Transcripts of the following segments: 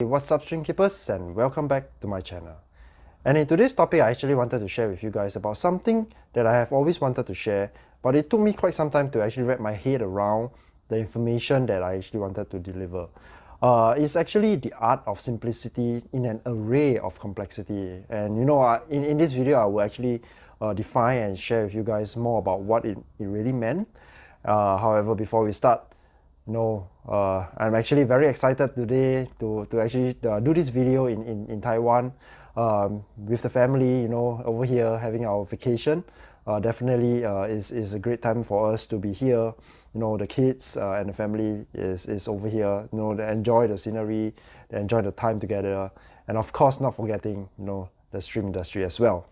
Hey, what's up, stream keepers, and welcome back to my channel. And in today's topic, I actually wanted to share with you guys about something that I have always wanted to share, but it took me quite some time to actually wrap my head around the information that I actually wanted to deliver. It's actually the art of simplicity in an array of complexity. And in this video, I will actually define and share with you guys more about what it really meant. However, before we start, I'm actually very excited today to actually do this video in Taiwan with the family, over here having our vacation. Definitely is a great time for us to be here. The kids and the family is over here. They enjoy the scenery, they enjoy the time together, and of course not forgetting, the stream industry as well.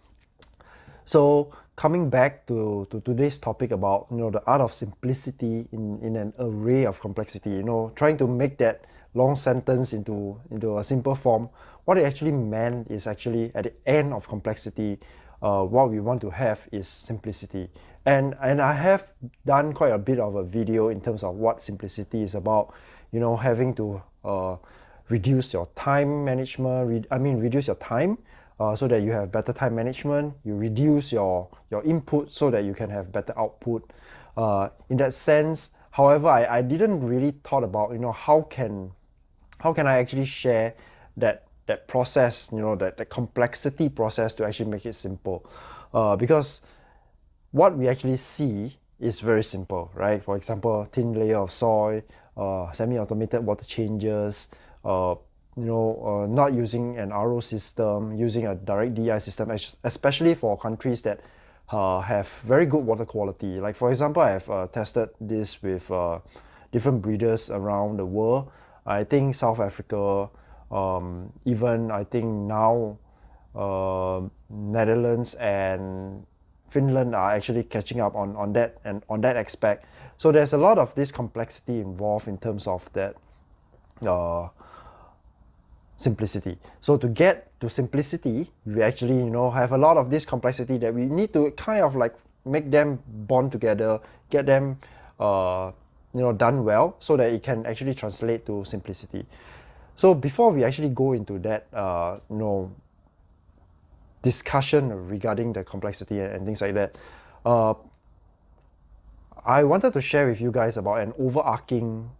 So coming back to today's topic about the art of simplicity in an array of complexity, trying to make that long sentence into a simple form. What it actually meant is actually at the end of complexity, what we want to have is simplicity. And I have done quite a bit of a video in terms of what simplicity is about. Having to reduce your time management. Reduce your time. So that you have better time management, you reduce your input so that you can have better output. In that sense, however, I didn't really thought about how can I actually share that process, that complexity process to actually make it simple, because what we actually see is very simple, right? For example, thin layer of soil, semi-automated water changes, not using an RO system, using a direct DI system, especially for countries that have very good water quality. Like for example, I have tested this with different breeders around the world. I think South Africa, even I think now Netherlands and Finland are actually catching up on that and on that aspect. So there's a lot of this complexity involved in terms of that simplicity. So to get to simplicity, we actually have a lot of this complexity that we need to kind of like make them bond together, get them done well, so that it can actually translate to simplicity. So before we actually go into that discussion regarding the complexity and things like that, I wanted to share with you guys about an overarching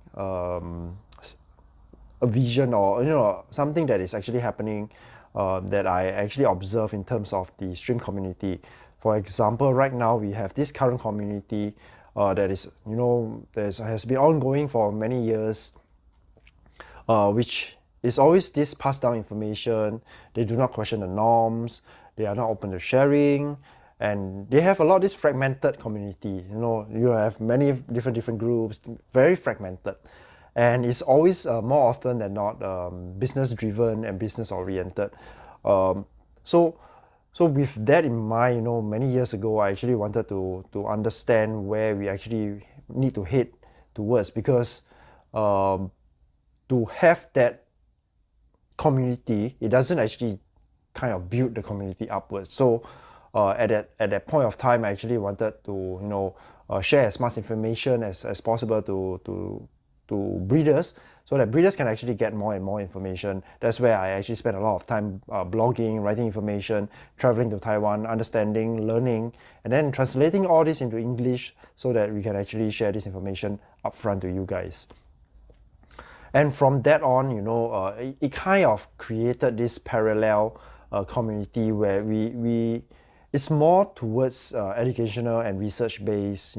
a vision, or something that is actually happening, that I actually observe in terms of the stream community. For example, right now we have this current community that is has been ongoing for many years, which is always this passed down information. They do not question the norms, they are not open to sharing, and they have a lot of this fragmented community. You have many different groups, very fragmented. And it's always more often than not business driven and business oriented. So with that in mind, many years ago, I actually wanted to understand where we actually need to head towards, because to have that community, it doesn't actually kind of build the community upwards. So at that point of time, I actually wanted to share as much information as possible to breeders, so that breeders can actually get more and more information. That's where I actually spend a lot of time blogging, writing information, traveling to Taiwan, understanding, learning, and then translating all this into English so that we can actually share this information upfront to you guys. And from that on, it kind of created this parallel community where we it's more towards educational and research based.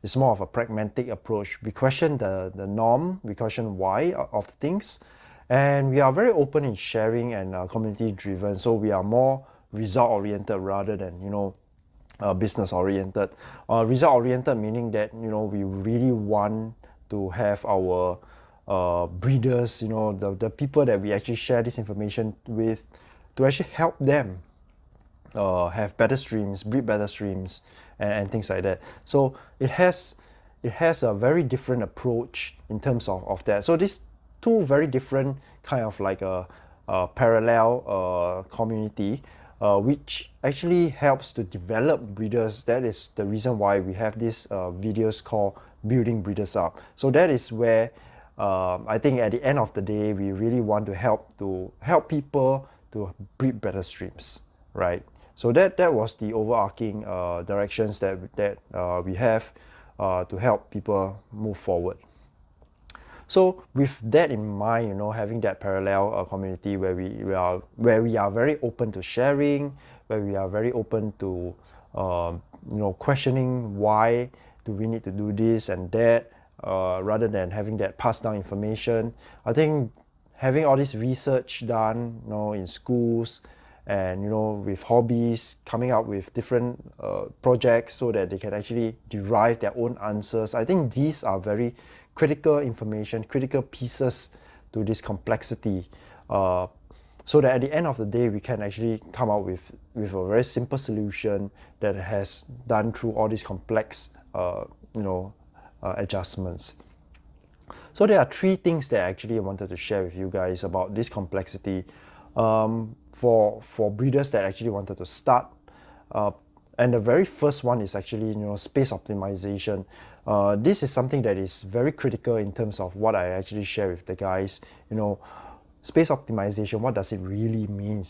It's more of a pragmatic approach. We question the norm, we question why of things, and we are very open in sharing and community driven. So we are more result oriented rather than business oriented. Result oriented meaning that we really want to have our breeders, the people that we actually share this information with, to actually help them have better streams, breed better streams, and things like that. So it has a very different approach in terms of that. So these two very different kind of like a parallel community, which actually helps to develop breeders. That is the reason why we have these videos called Building Breeders Up. So that is where I think at the end of the day, we really want to help people to breed better streams, right? So that was the overarching directions that we have to help people move forward. So with that in mind, having that parallel community where we are very open to sharing, where we are very open to questioning why do we need to do this and that, rather than having that passed down information. I think having all this research done, in schools, and with hobbies, coming up with different projects so that they can actually derive their own answers. I think these are very critical information, critical pieces to this complexity, so that at the end of the day we can actually come out with a very simple solution that has done through all these complex adjustments. So there are three things that I actually wanted to share with you guys about this complexity, for breeders that actually wanted to start. And the very first one is actually space optimization. This is something that is very critical in terms of what I actually share with the guys. Space optimization, what does it really mean?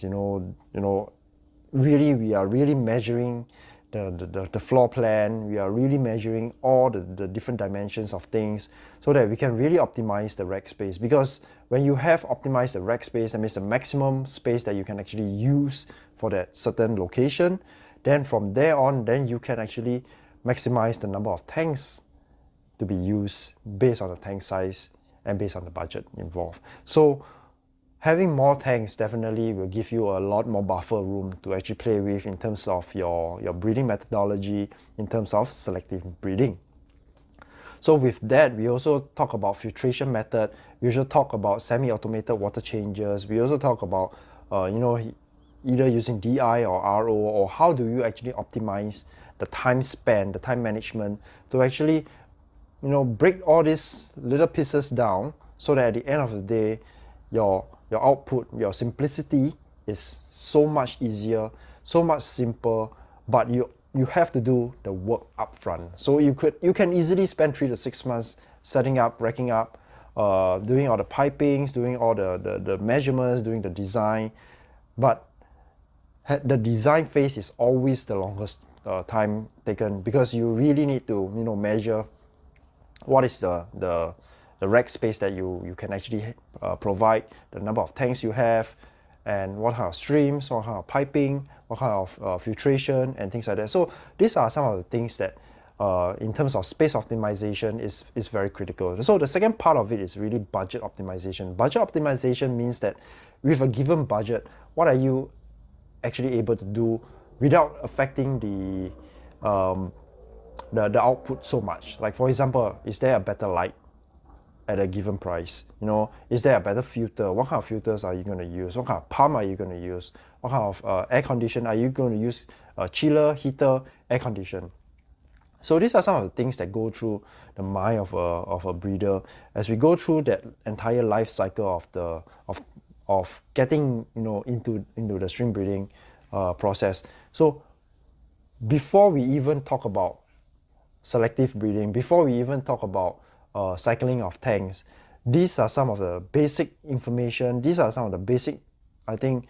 Really we are really measuring the floor plan. We are really measuring all the different dimensions of things so that we can really optimize the rack space. Because when you have optimized the rack space, that means the maximum space that you can actually use for that certain location, then from there on, then you can actually maximize the number of tanks to be used based on the tank size and based on the budget involved. So having more tanks definitely will give you a lot more buffer room to actually play with in terms of your breeding methodology, in terms of selective breeding. So with that, we also talk about filtration method. We also talk about semi-automated water changes. We also talk about either using DI or RO, or how do you actually optimize the time span, the time management, to actually break all these little pieces down so that at the end of the day, your output, your simplicity is so much easier, so much simple, but you have to do the work up front. So you can easily spend 3 to 6 months setting up, racking up, doing all the pipings, doing all the measurements, doing the design, but the design phase is always the longest time taken, because you really need to measure what is the rack space that you can actually provide, the number of tanks you have, and what kind of streams, what kind of piping, what kind of filtration and things like that. So these are some of the things that in terms of space optimization is very critical. So the second part of it is really budget optimization. Budget optimization means that with a given budget, what are you actually able to do without affecting the output so much. Like for example, is there a better light at a given price? Is there a better filter? What kind of filters are you going to use? What kind of pump are you going to use? What kind of air condition are you going to use? Chiller, heater, air condition. So these are some of the things that go through the mind of a breeder as we go through that entire life cycle of getting into the stream breeding process. So before we even talk about selective breeding, before we even talk about cycling of tanks, these are some of the basic information. These are some of the basic, I think,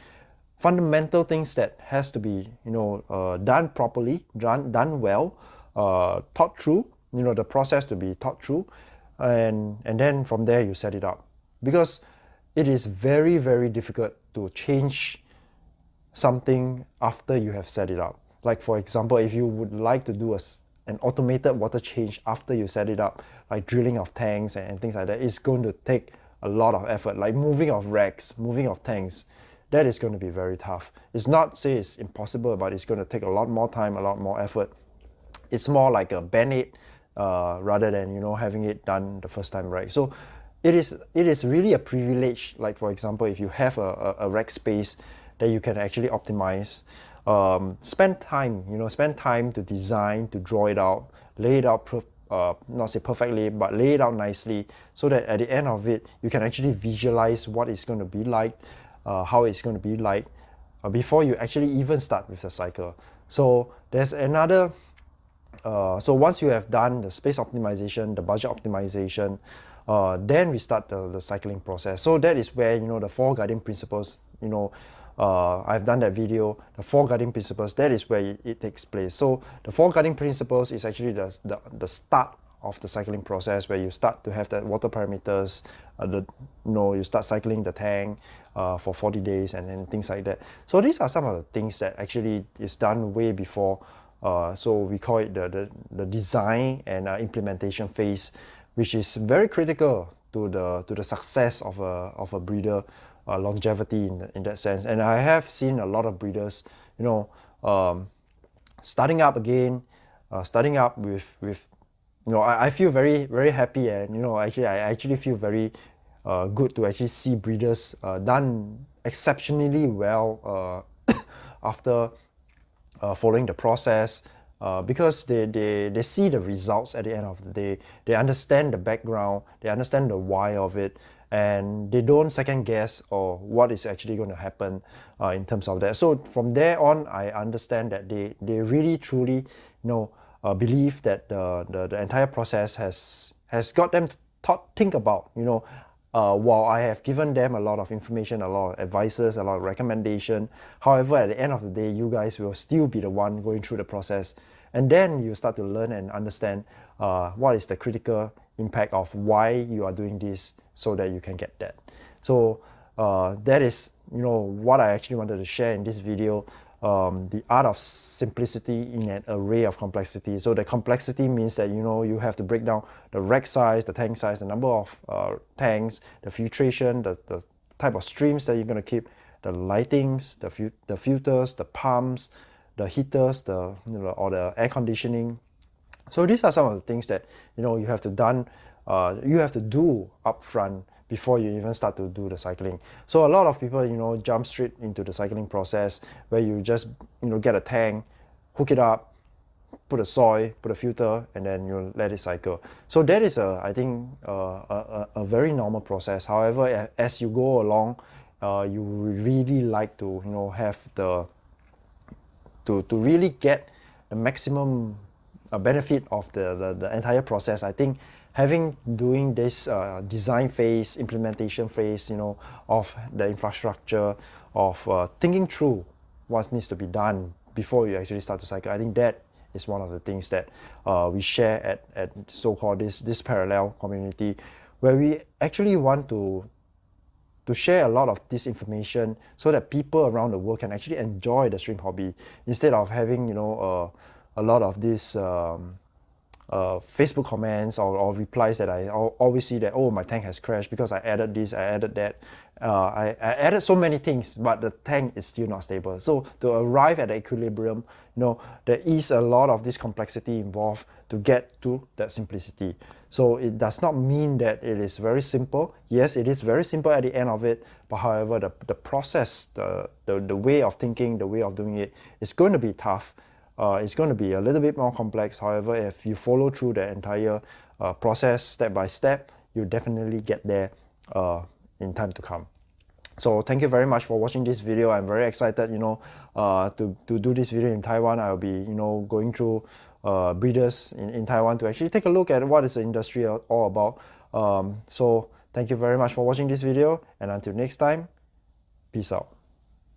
fundamental things that has to be done properly, done well, thought through. The process to be thought through, and then from there you set it up, because it is very, very difficult to change something after you have set it up. Like for example, if you would like to do an automated water change after you set it up, like drilling of tanks and things like that, it's going to take a lot of effort. Like moving of racks, moving of tanks, that is going to be very tough. It's not say it's impossible, but it's going to take a lot more time, a lot more effort. It's more like a band-aid rather than having it done the first time, right? So it is really a privilege. Like for example, if you have a rack space that you can actually optimize, spend time to design, to draw it out, lay it out, not say perfectly, but lay it out nicely, so that at the end of it, you can actually visualize what it's going to be like, how it's going to be like, before you actually even start with the cycle. So there's another, so once you have done the space optimization, the budget optimization, then we start the cycling process. So that is where, you know, the 4 guiding principles, you know, I've done that video, the 4 guiding principles, that is where it takes place. So the 4 guiding principles is actually the start of the cycling process, where you start to have that water parameters, you start cycling the tank for 40 days and things like that. So these are some of the things that actually is done way before. So we call it the design and implementation phase, which is very critical to the success of a breeder longevity in that sense. And I have seen a lot of breeders, you know, starting up again, starting up with you know, I feel very, very happy, and, you know, I actually feel very good to actually see breeders done exceptionally well after following the process, because they see the results at the end of the day. They understand the background, they understand the why of it, and they don't second guess or what is actually going to happen in terms of that. So from there on, I understand that they really truly, you know, believe that the entire process has got them to think about, you know, while I have given them a lot of information, a lot of advices, a lot of recommendation. However, at the end of the day, you guys will still be the one going through the process, and then you start to learn and understand what is the critical impact of why you are doing this, so that you can get that. So that is, you know, what I actually wanted to share in this video. The art of simplicity in an array of complexity. So the complexity means that, you know, you have to break down the rack size, the tank size, the number of tanks, the filtration, the type of streams that you're going to keep, the lightings, the filters, the pumps, the heaters, or the air conditioning. So these are some of the things that, you know, you have to do upfront before you even start to do the cycling. So a lot of people, you know, jump straight into the cycling process, where you just, you know, get a tank, hook it up, put a soy, put a filter, and then you let it cycle. So that is I think a very normal process. However, as you go along, you really like to, you know, have to really get the maximum benefit of the entire process. I think doing this design phase, implementation phase, you know, of the infrastructure, of thinking through what needs to be done before you actually start to cycle, I think that is one of the things that we share at so-called this parallel community, where we actually want to share a lot of this information, so that people around the world can actually enjoy the stream hobby, instead of having, you know, a lot of this Facebook comments or replies that I always see, that, oh, my tank has crashed because I added this, I added that, I added so many things, but the tank is still not stable. So to arrive at the equilibrium, you know, there is a lot of this complexity involved to get to that simplicity. So it does not mean that it is very simple. Yes, it is very simple at the end of it, but however, the process, the way of thinking, the way of doing it is going to be tough. It's going to be a little bit more complex. However, if you follow through the entire process step by step, you definitely get there in time to come. So thank you very much for watching this video. I'm very excited, you know, to do this video in Taiwan. I'll be, you know, going through breeders in Taiwan to actually take a look at what is the industry all about. So thank you very much for watching this video, and until next time, peace out.